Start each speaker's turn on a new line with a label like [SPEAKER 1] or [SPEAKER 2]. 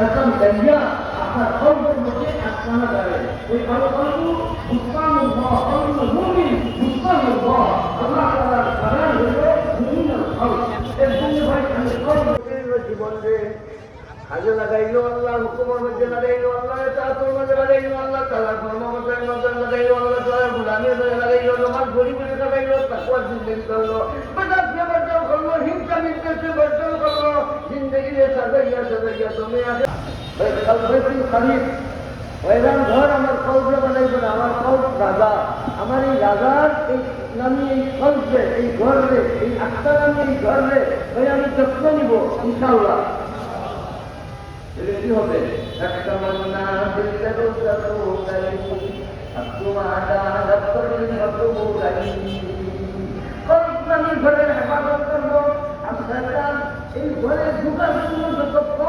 [SPEAKER 1] রকম দরিয়া আপনার কলবের মধ্যে আটকানো যাবে। ওই ভালো কলবু বুসরানুল্লাহ, কলবুল মুমিন বুসরানুল্লাহ, আল্লাহ তাআলার বাগান হলো মুমিনের কলব। এর জন্য ভাই আমি কলবের জীবনে কাজে লাগাইলো আল্লাহ, হুকুমের মধ্যে লাগাইলো আল্লাহ, তাআতুর মধ্যে লাগাইলো আল্লাহ, তাআলার ফরমানের মধ্যে লাগাইলো আল্লাহ, তাআলার গুলামের মধ্যে লাগাইলো, নামাজ পড়ে লাগাইলো, তাকওয়ার জিন্দেগি করলো, বেদাত বর্জন করলো, হিংসা বিদ্বেষ বর্জন করলো, জিন্দেগিতে সাজাইয়া তুমি আগে কলবের খলিফ ওইরাম ঘর আমার কলবে বানাইব না, আমার কলব রাজা, আমার এই রাজার এই আমি এই কলবে এই ঘরে এই আত্মার আমি এই ঘরে ওই আমি যত্ন নিব ইনশাআল্লাহ। কি হবে একটা মন্না দিলতে রোজাতো গালি আতুমা আদা রত্তরিল মাতুবু গালি কলব আমি ঘরে হেফাজত করব। আপনারা এই ঘরে ঢোকার জন্য যত